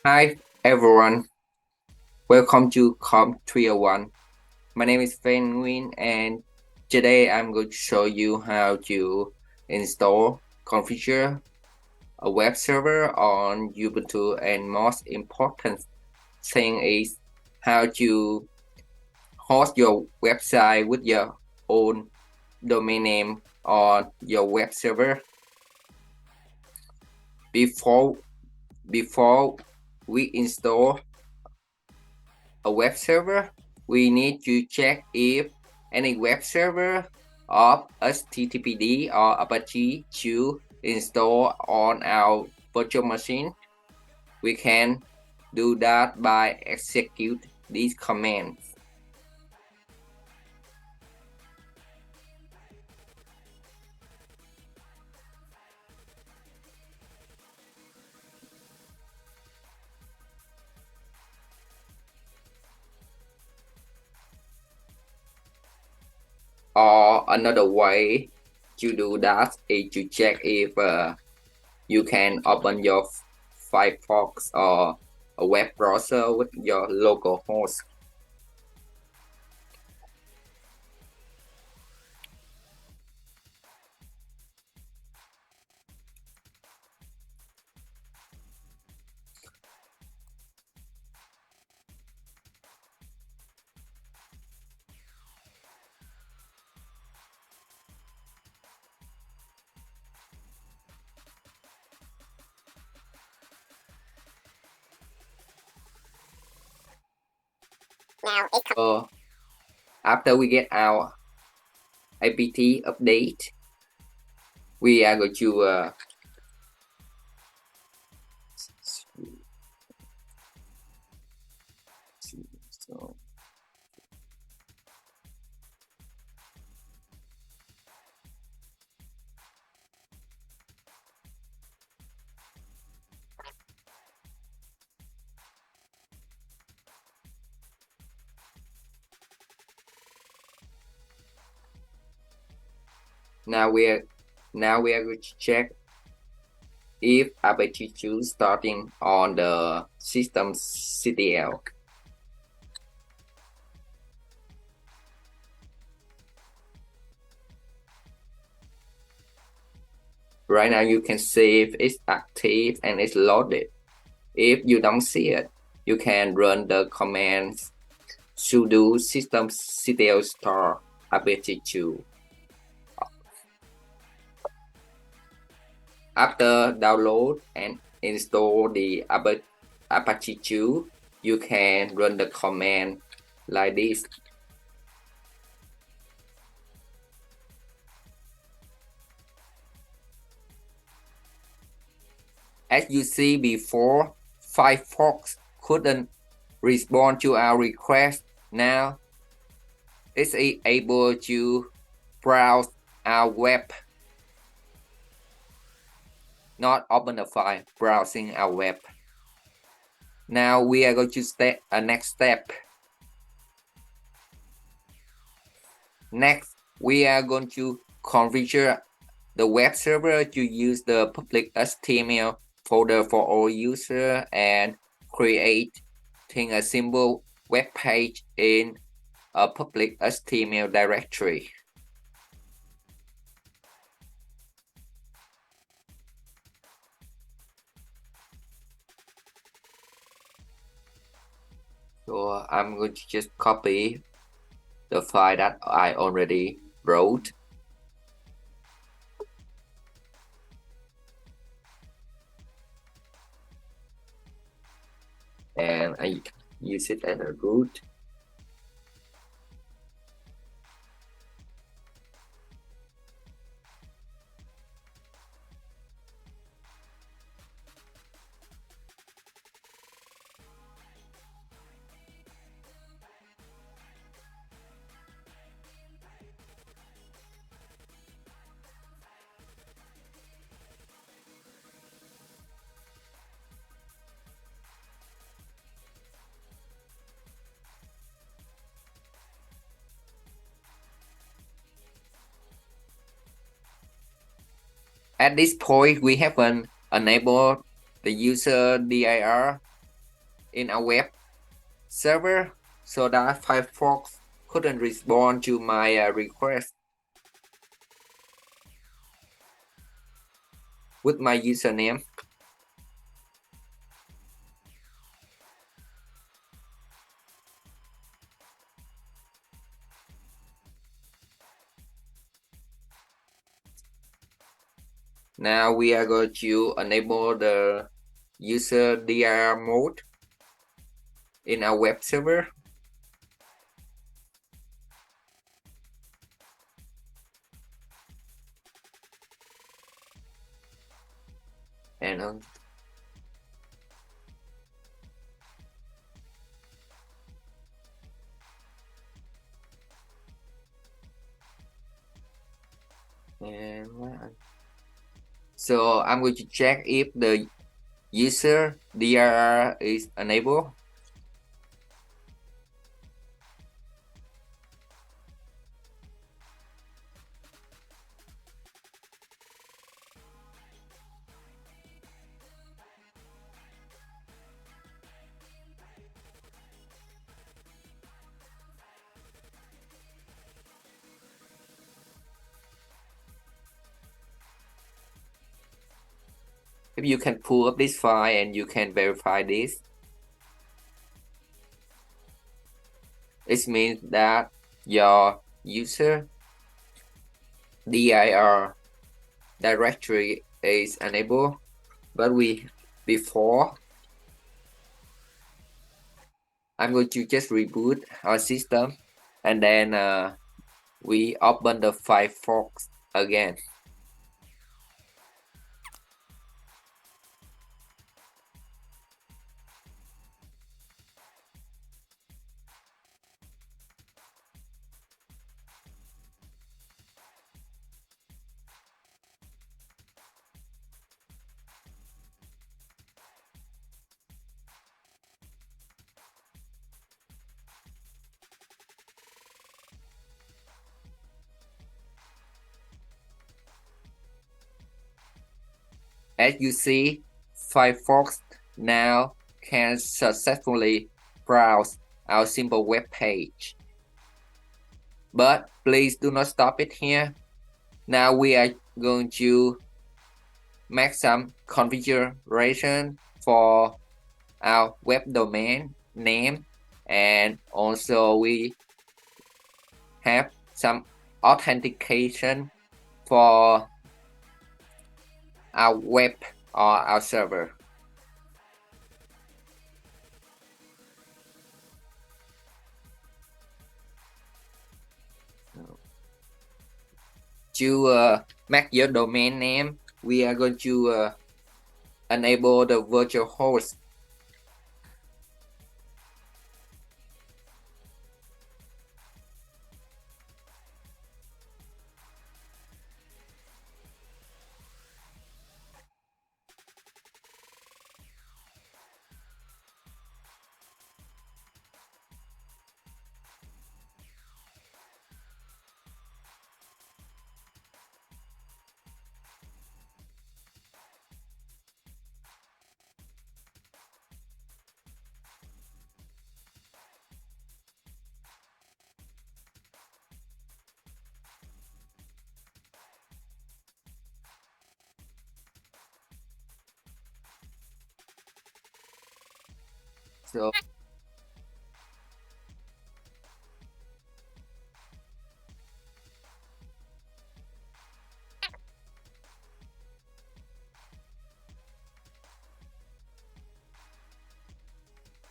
Hi everyone, welcome to Comp 301. My name is Fan Nguyen and today I'm going to show you how to install, configure a web server on Ubuntu, and most important thing is how to host your website with your own domain name on your web server. Before before we install a web server, we need to check if any web server of HTTPD or Apache2 installed on our virtual machine. We can do that by execute these commands. Or another way to do that is to check if you can open your Firefox or a web browser with your local host. So after we get our apt update, we are going to so now we are going to check if Apache2 starting on the system CTL. Right now you can see if it's active and it's loaded. If you don't see it, you can run the command sudo systemctl start Apache2. After download and install the Apache2, you can run the command like this. As you see before, Firefox couldn't respond to our request. Now it's able to browse our web, not open the file, browsing our web. Now we are going to step a next step. Next, we are going to configure the web server to use the public HTML folder for all users and creating a simple web page in a public HTML directory. So I'm going to just copy the file that I already wrote. And I use it as a root. At this point, we haven't enabled the userdir in a web server so that Firefox couldn't respond to my request with my username. Now we are going to enable the userdir mode in our web server. And so I'm going to check if the user dir is enabled. If you can pull up this file and you can verify this, it means that your user dir directory is enabled. But before I'm going to just reboot our system and then we open the Firefox again. As you see, Firefox now can successfully browse our simple web page. But please do not stop it here. Now we are going to make some configuration for our web domain name, and also we have some authentication for our web or our server. To make your domain name, we are going to enable the VirtualHost. So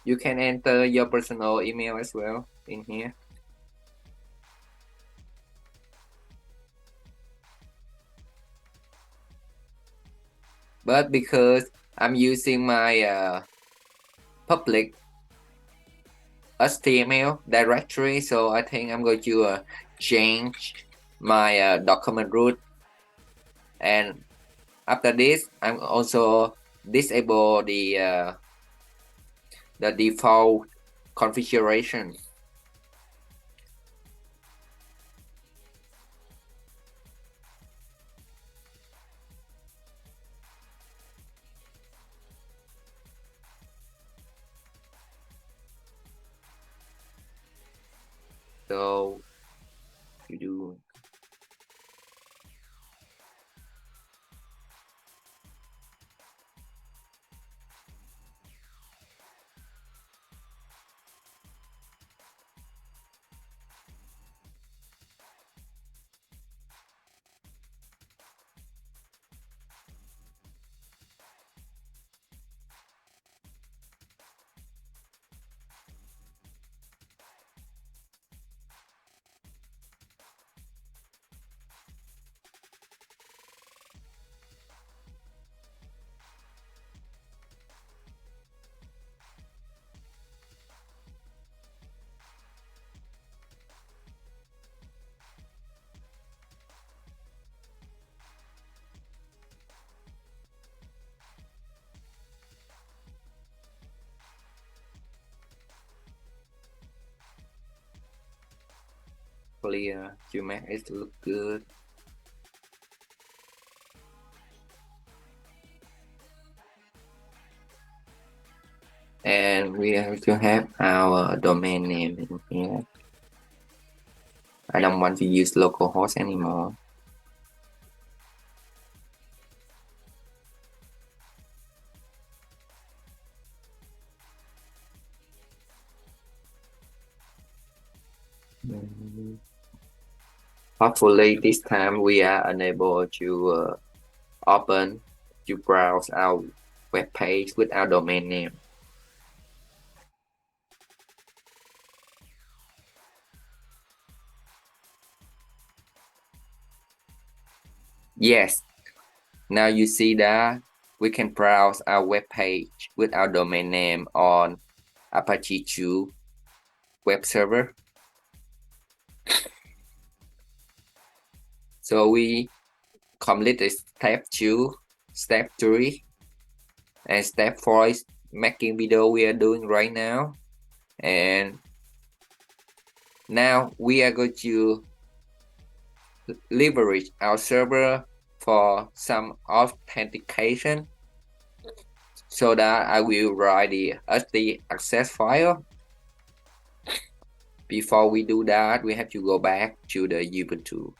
you can enter your personal email as well in here. But because I'm using my public HTML directory, so I think I'm going to change my document root, and after this I'm also disable the default configuration. clear to make it look good. And we have to have our domain name in here. I don't want to use localhost anymore. Hopefully this time we are unable to browse our web page with our domain name. Yes, now you see that we can browse our web page with our domain name on Apache2 web server. So we completed step 2, step 3, and step 4 is making video we are doing right now. And now we are going to leverage our server for some authentication. So that I will write the htaccess file. Before we do that, we have to go back to the Ubuntu.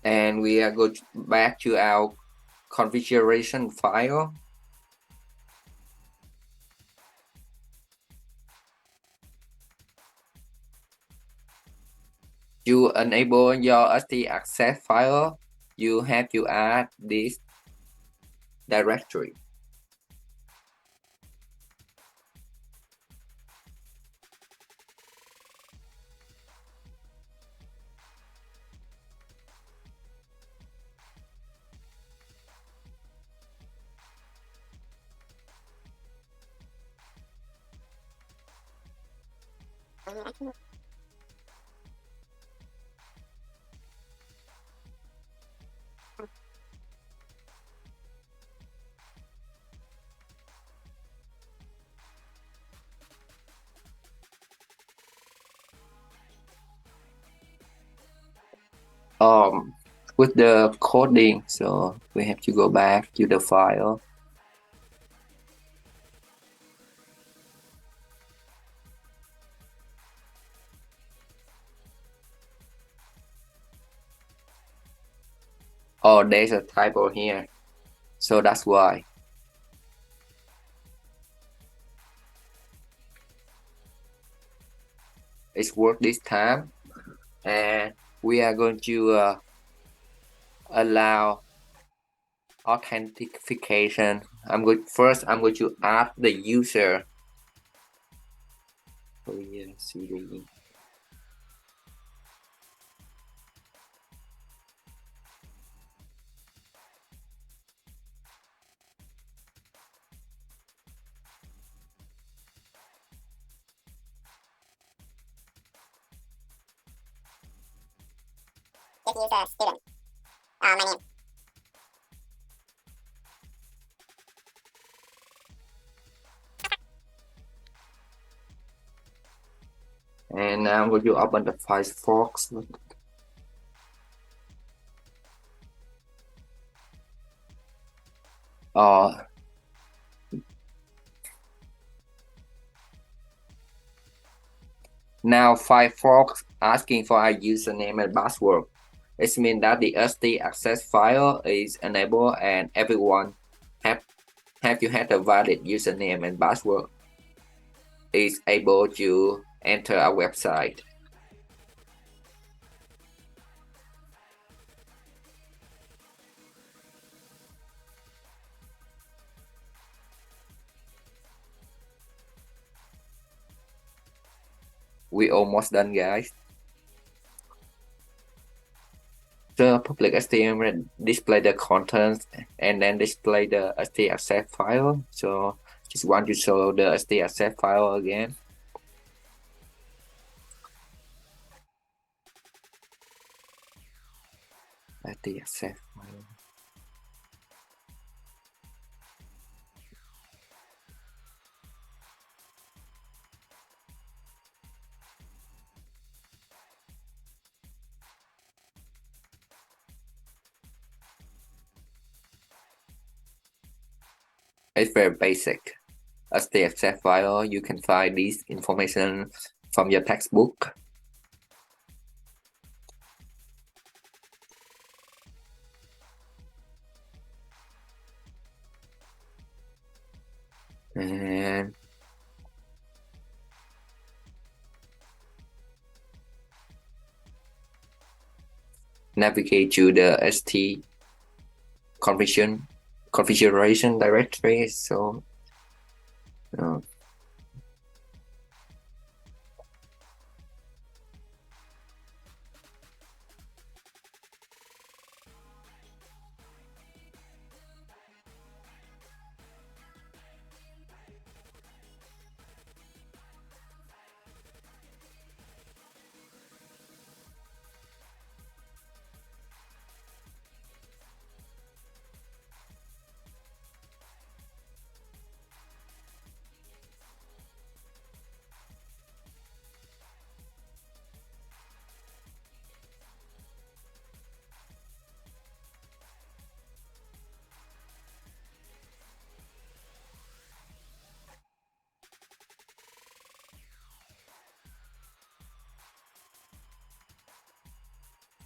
And we are going back to our configuration file. To enable your htaccess file, you have to add this directory. With the coding, so we have to go back to the file. Oh, there's a typo here, so that's why. It's worked this time, and we are going to allow authentication. I'm going to add the user. Oh yeah, CD. Get user student. My name. And now I'm going to open the Firefox. Now Firefox asking for a username and password. It means that the htaccess file is enabled and everyone have to have a valid username and password is able to enter a website. We almost done, guys. The public HTML display the contents and then display the htaccess file. So just want to show the htaccess file again. Htaccess file. It's very basic. htaccess file, you can find this information from your textbook. And navigate to the st configuration directory. So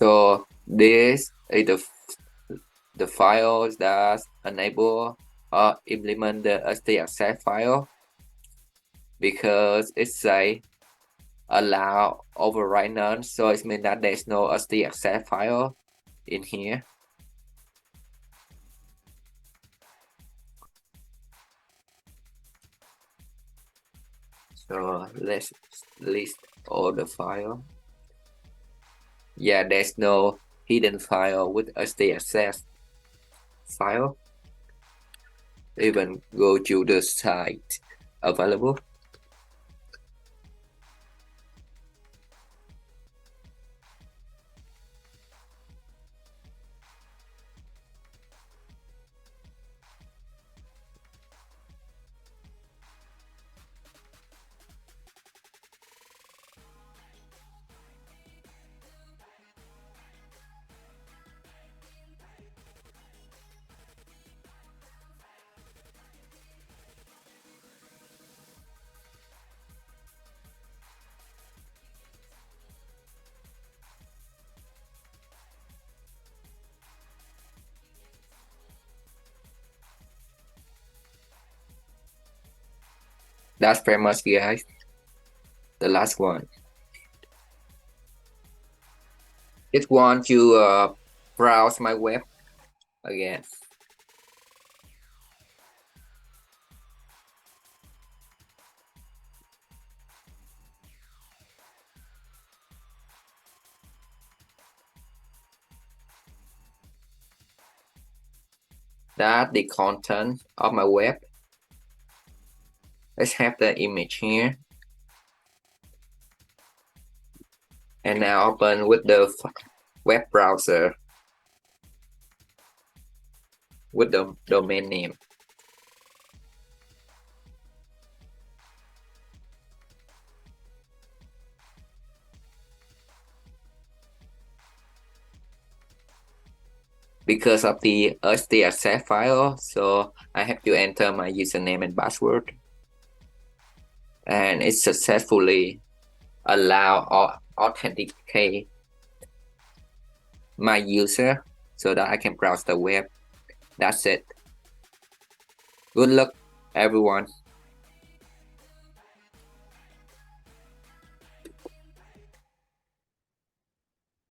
So this is the files that enable or implement the htaccess file, because it say allow override none, so it means that there's no htaccess file in here. So let's list all the file. Yeah, there's no hidden file with htaccess file. Even go to the site available. That's pretty much, guys. The last one. Just want to browse my web again. That's the content of my web. Let's have the image here. And now open with the web browser with the domain name. Because of the htaccess file, so I have to enter my username and password. And it successfully allow or authenticate my user so that I can browse the web. That's it. Good luck, everyone.